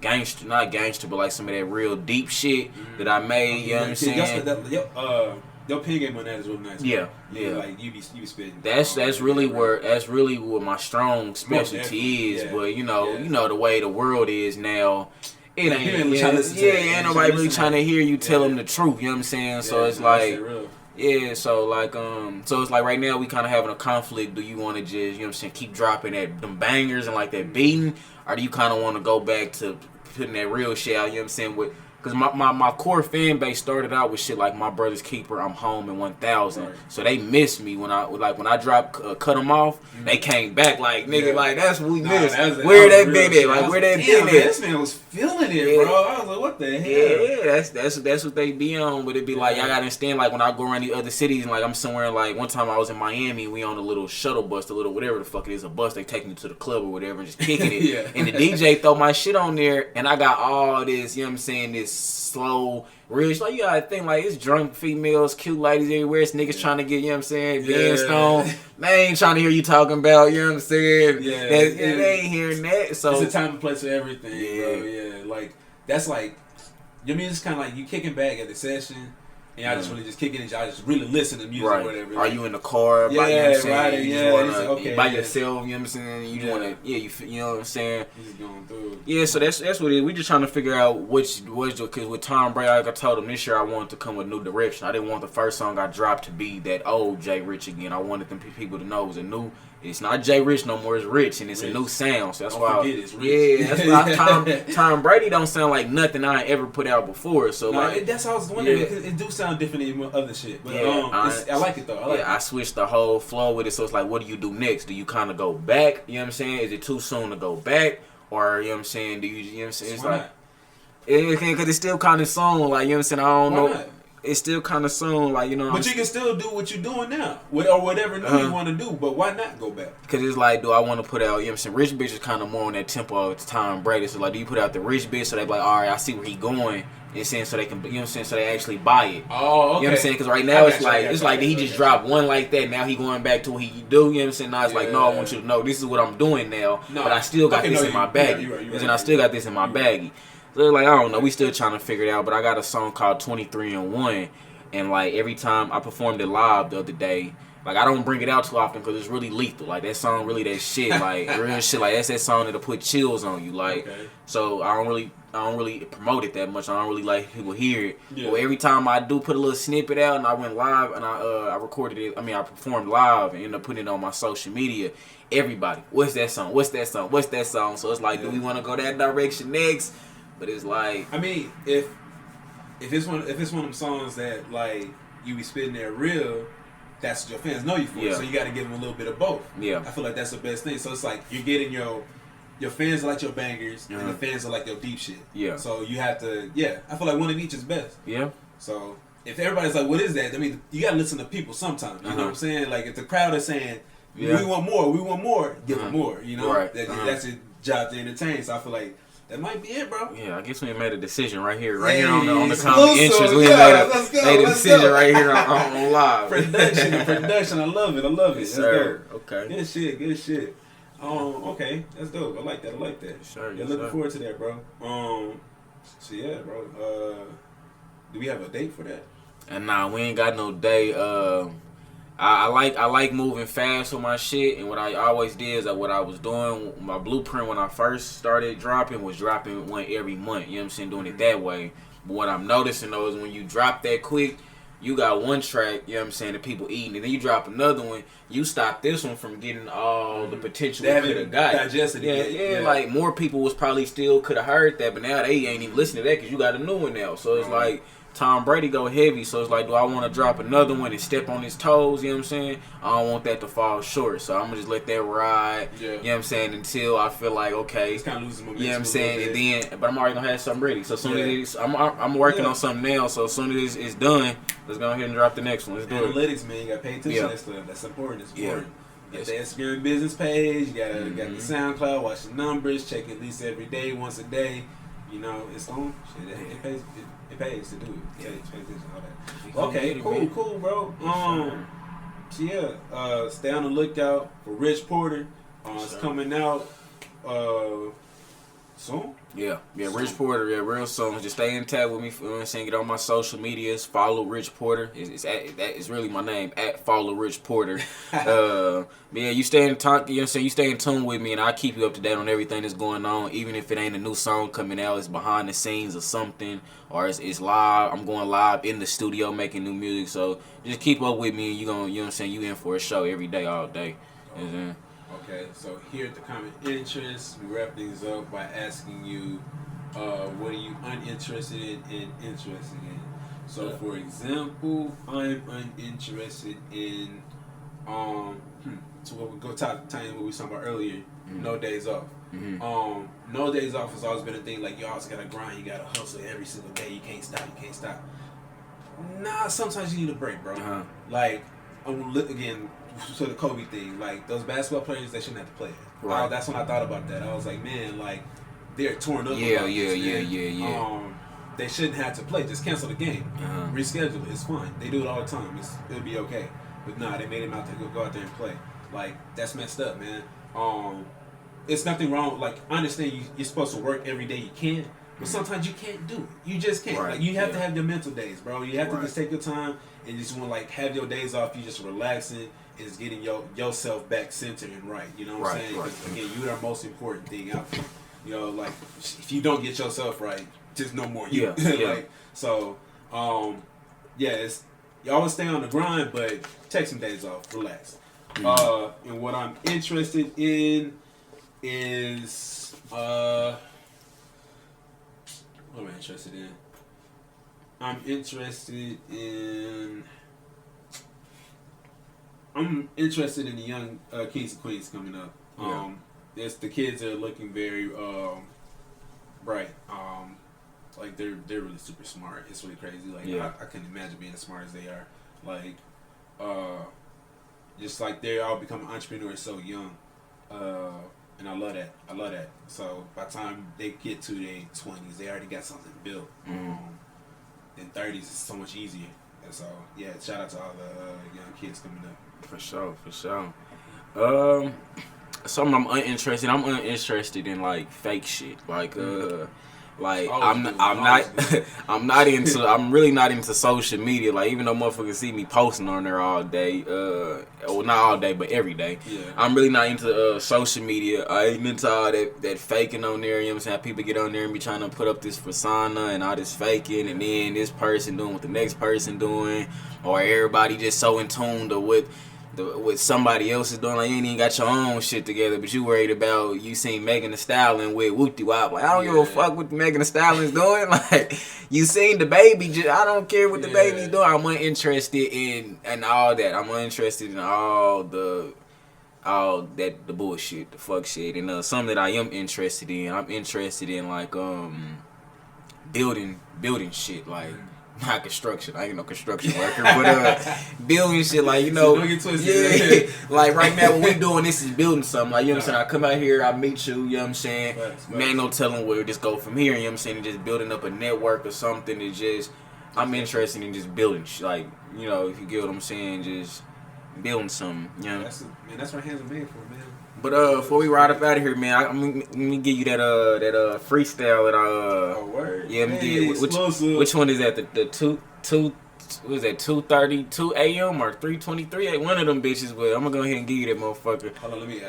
gangster, not gangster, but like some of that real deep shit that I made. You know what I'm saying? Your pen game on that is really nice. Yeah. Like you be spitting. That's really what my strong specialty is. Yeah. But you know the way the world is now. It ain't. Ain't nobody really trying to hear you tell them the truth. You know what I'm saying? So it's like. Yeah, so it's like right now we kind of having a conflict. Do you want to just, you know what I'm saying, keep dropping them bangers and like that beating, or do you kind of want to go back to putting that real shit out? You know what I'm saying? Because my core fan base started out with shit like My Brother's Keeper, I'm Home, and 1000. Right. So they missed me when I dropped Cut 'Em Off. They came back like, nigga, like that's what we missed. Where that been at? Like where that been at? This man was feeling it, bro. I was like, what the hell? Yeah, that's what they be on. But it be like, y'all gotta understand, like when I go around the other cities and like I'm somewhere, like one time I was in Miami, we on a little shuttle bus, the little whatever the fuck it is, a bus, they take me to the club or whatever and just kicking it. And the DJ throw my shit on there and I got all this, you know what I'm saying, this slow, real shit. Like, you gotta think, like, it's drunk females, cute ladies everywhere. It's niggas trying to get, you know what I'm saying, being stoned. They ain't trying to hear you talking about, you know what I'm saying? They ain't hearing that. So it's a time and place for everything, bro. Yeah, like, that's like, you mean it's kind of like you kicking back at the session. And y'all just really just kicking it. Y'all just really listen to music or whatever. Are you in the car? By, you know what I'm saying? You just wanna, by yourself, you know what I'm saying? You just want to, you know what I'm saying? You just going through. Yeah, so that's what it is. We just trying to figure out because with Tom Brady, like I told him this year, I wanted to come with a new direction. I didn't want the first song I dropped to be that old Jay Rich again. I wanted them people to know it was a new. It's not Jay Rich no more. It's Rich, and it's a new sound. So that's why. It's Rich. Yeah, that's why Tom Brady don't sound like nothing I ever put out before. So like, that's how I was wondering. Because it do sound different than other shit. But I like it though. I like it. I switched the whole flow with it. So it's like, what do you do next? Do you kind of go back? You know what I'm saying? Is it too soon to go back? Or you know what I'm saying? You know what I'm saying? It's like, because it's still kind of soon. Like, you know what I'm saying? I don't know. Not? It's still kind of soon, like, you know. But you can still do what you're doing now, or whatever new you want to do. But why not go back? Because it's like, do I want to put out? You know what I'm saying? Rich Bitch is kind of more on that tempo of Tom Brady. So like, do you put out the Rich Bitch so they be like, all right, I see where he going, and saying so they can, you know what I'm saying? So they actually buy it. Oh, okay. You know what I'm saying? Because right now it's like he just dropped one like that. Now he going back to what he do. You know what I'm saying? Now it's like, no, I want you to know this is what I'm doing now. No, but I still got this in my baggie. And I still got this in my baggie. So like, I don't know. We still trying to figure it out. But I got a song called 23 and 1. And, like, every time I performed it live the other day, like, I don't bring it out too often because it's really lethal. Like, that song really that shit. Like, real shit. Like, that's that song that'll put chills on you. Like, so I don't really promote it that much. I don't really like people hear it. Yeah. But every time I do put a little snippet out and I went live and I recorded it. I mean, I performed live and ended up putting it on my social media. Everybody, what's that song? What's that song? What's that song? So it's like, do we want to go that direction next? But it's like, I mean, if it's one of them songs that like you be spitting there real, that's what your fans know you for. So you got to give them a little bit of both. Yeah, I feel like that's the best thing. So it's like you're getting your fans are like your bangers, and the fans are like your deep shit. Yeah. So you have to. Yeah, I feel like one of each is best. Yeah. So if everybody's like, "What is that?" I mean, you got to listen to people sometimes. You know what I'm saying? Like if the crowd is saying, "We want more," give them more. You know, right. That's your job to entertain. So I feel like. That might be it, bro. Yeah, I guess we made a decision right here on the common interest. We made a decision right here on live. Production. I love it. Yes, sir. Okay. Good shit. Okay, that's dope. I like that. Sure. Yeah, looking forward to that, bro. So yeah, bro. Do we have a date for that? And nah, we ain't got no date. I like moving fast with my shit, and what I always did is that what I was doing, my blueprint when I first started dropping was dropping one every month. You know what I'm saying? Doing it that way. But what I'm noticing though is when you drop that quick, you got one track, you know what I'm saying, the people eating, and then you drop another one, you stop this one from getting all the potential it could have got. Digested yeah, like more people was probably still could have heard that, but now they ain't even listening to that because you got a new one now. So it's like Tom Brady go heavy, so it's like, do I want to drop another one and step on his toes, you know what I'm saying? I don't want that to fall short, so I'm going to just let that ride, you know what I'm saying, until I feel like, okay, it's kind of losing momentum, you know what I'm saying, and then, but I'm already going to have something ready, so as soon as it's, I'm working on something now, so as soon as it's done, let's go ahead and drop the next one, let's do it. Analytics, man, you got to pay attention to that stuff, that's important, it's important. Get the Instagram business page, you got the SoundCloud, watch the numbers, check at least every day, once a day, you know, it's on, shit, it pays. It pays to do it. Pay attention, all that. Okay, cool, bro. So yeah, stay on the lookout for Rich Porter. It's coming out soon. Yeah, Rich Porter, real soon. Just stay in touch with me. You know what I'm saying? Get on my social medias. Follow Rich Porter. It's really my name, at Follow Rich Porter. But yeah, you stay in talk. You know what I'm saying? You stay in tune with me, and I'll keep you up to date on everything that's going on. Even if it ain't a new song coming out, it's behind the scenes or something, or it's live. I'm going live in the studio making new music. So just keep up with me, and you know what I'm saying? You in for a show every day, all day. You know what I'm saying? Okay, so here at the Common Interest, we wrap things up by asking you, what are you uninterested in and interested in? So, for example, I'm uninterested in, so what we go tie in what we talking about earlier, no days off. No days off has always been a thing. Like, you always gotta grind, you gotta hustle every single day. You can't stop. Nah, sometimes you need a break, bro. Like, again, to the Kobe thing, like those basketball players, they shouldn't have to play. Right. That's when I thought about that. I was like, man, like they're torn up. Yeah. They shouldn't have to play. Just cancel the game, reschedule it. It's fine. They do it all the time. It'll be okay. But nah, they made him out there go out there and play. Like that's messed up, man. It's nothing wrong. Like I understand you're supposed to work every day you can, but sometimes you can't do it. You just can't. Right. Like you have to have your mental days, bro. You have to just take your time and just want to like have your days off. You just relaxing. Is getting yourself back centered and right. You know what I'm saying? Because again, you're the most important thing out there. You know, like if you don't get yourself right, just no more you. Like so, it's you always stay on the grind, but take some days off, relax. And what I'm interested in is what am I interested in? I'm interested in the young Kings and Queens coming up. The kids are looking very bright. Like they're really super smart. It's really crazy. Like I couldn't imagine being as smart as they are. Like just like they all become entrepreneurs so young. And I love that. So by the time they get to their 20s, they already got something built. In 30s, it's so much easier. And so shout out to all the young kids coming up. For sure. Something I'm uninterested in like fake shit. Like I'm really not into social media. Like even though motherfuckers see me posting on there all day, well not all day but every day. I'm really not into social media. I ain't into all that faking on there. You know what I'm saying? People get on there and be trying to put up this persona and all this faking, and then this person doing what the next person doing, or everybody just so in tune to what somebody else is doing. Like you ain't even got your own shit together, but you worried about you seen Megan Thee Stallion with Whoopty Wop. Like I don't give a fuck what Megan Thee Stallion's doing. Like you seen the baby, I don't care what the baby's doing. I'm uninterested in all that. I'm uninterested in all the bullshit, the fuck shit, and something that I am interested in. I'm interested in like building shit like. Not construction. I ain't no construction worker, but building shit like like right now what we doing this is building something. Like you know what I'm saying. I come out here, I meet you. You know what I'm saying. Man, no telling where this go from here. You know what I'm saying. And just building up a network or something. That just I'm interested in just building. Like you know, if you get what I'm saying, just building something. You know. That's what hands are made for, man. But before we ride up out of here, man, let me give you that freestyle that word. Yeah, which one is that? The two was that 2:32 a.m. or 3:23? One of them bitches. But I'm gonna go ahead and give you that motherfucker. Hold on, let me.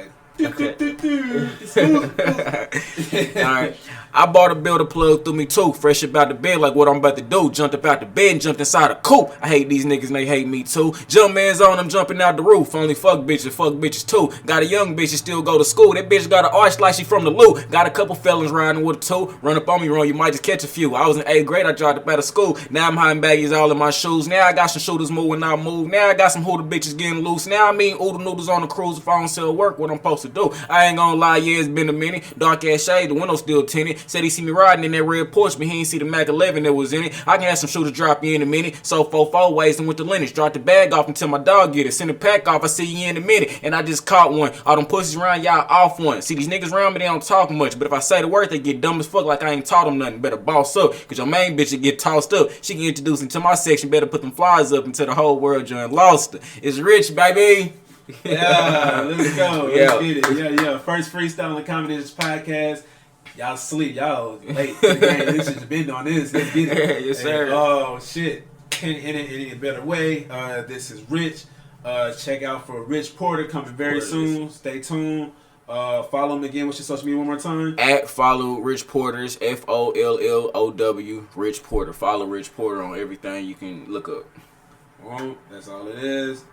Alright. I bought a builder plug through me too. Fresh about the bed like what I'm about to do. Jumped up out the bed and jumped inside a coupe. I hate these niggas and they hate me too. Jump man's on, I'm jumping out the roof. Only fuck bitches too. Got a young bitch that still go to school. That bitch got an arch like she from the loot. Got a couple felons riding with a two. Run up on me wrong, you might just catch a few. I was in 8th grade, I dropped up out of school. Now I'm hiding baggies all in my shoes. Now I got some shooters moving, I move. Now I got some hooter bitches getting loose. Now I mean oodle noodles on the cruise. If I don't sell work, what I'm supposed to do? I ain't gonna lie, yeah, it's been a minute. Dark ass shade, the window still tinted. Said he see me riding in that red Porsche, but he ain't see the Mac 11 that was in it. I can have some shooters drop you in a minute. So 4 ways and went to Lennox. Dropped the bag off until my dog get it. Send the pack off, I see you in a minute. And I just caught one. All them pussies around, y'all off one. See these niggas around me, they don't talk much. But if I say the word, they get dumb as fuck like I ain't taught them nothing. Better boss up, cause your main bitch will get tossed up. She can introduce into my section, better put them flies up until the whole world join lost her. It's rich, baby. Yeah, let's go. Let's get it. Yeah. First freestyle on the Comedy Inches podcast. Y'all sleep. Y'all late to the game. This shit's been on this. Let's get it. Yes, sir. And, oh, shit. In any better way. This is Rich. Check out for Rich Porter coming very soon. Stay tuned. Follow him again. What's your social media one more time? At follow Rich Porters, FOLLOW, Rich Porter. Follow Rich Porter on everything you can look up. That's all it is.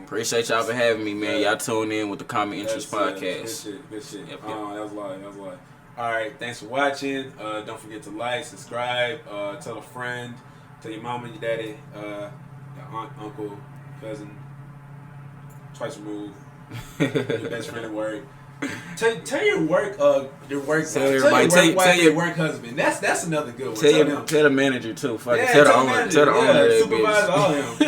Appreciate y'all for having me, man. Y'all tune in with the Common Interest Podcast. Good shit. Yep. That was live. Alright, thanks for watching. Don't forget to like, subscribe, tell a friend, tell your mama, your daddy, your aunt, uncle, cousin, twice removed, your best friend at work. Tell your work wife, tell your work husband. That's another good one. Tell the manager too. Tell the owner. Tell the owner. Supervise all of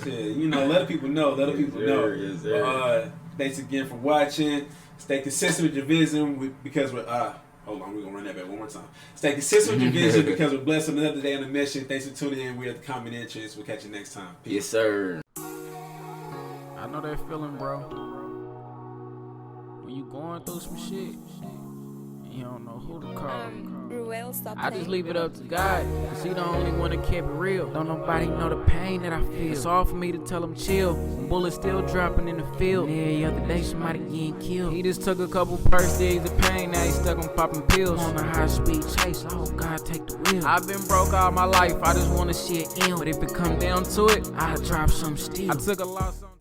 them. Let people know. Yes, thanks again for watching. Stay consistent with your vision because we're hold on, we're gonna run that back one more time. Stay consistent with your vision because we're blessed with another day on the mission. Thanks for tuning in. We're at the Common Interest. We'll catch you next time. Peace. Yes, sir. I know that feeling, bro. When you going through some shit, you don't know who to call. I just leave it up to God, cause he the only one that kept it real. Don't nobody know the pain that I feel. It's all for me to tell him chill. Bullets still dropping in the field. Every other day somebody getting killed. He just took a couple birthdays of pain, now he stuck on popping pills. On a high speed chase, oh God take the wheel. I've been broke all my life, I just wanna see it end. But if it come down to it, I drop some steel. I took a loss on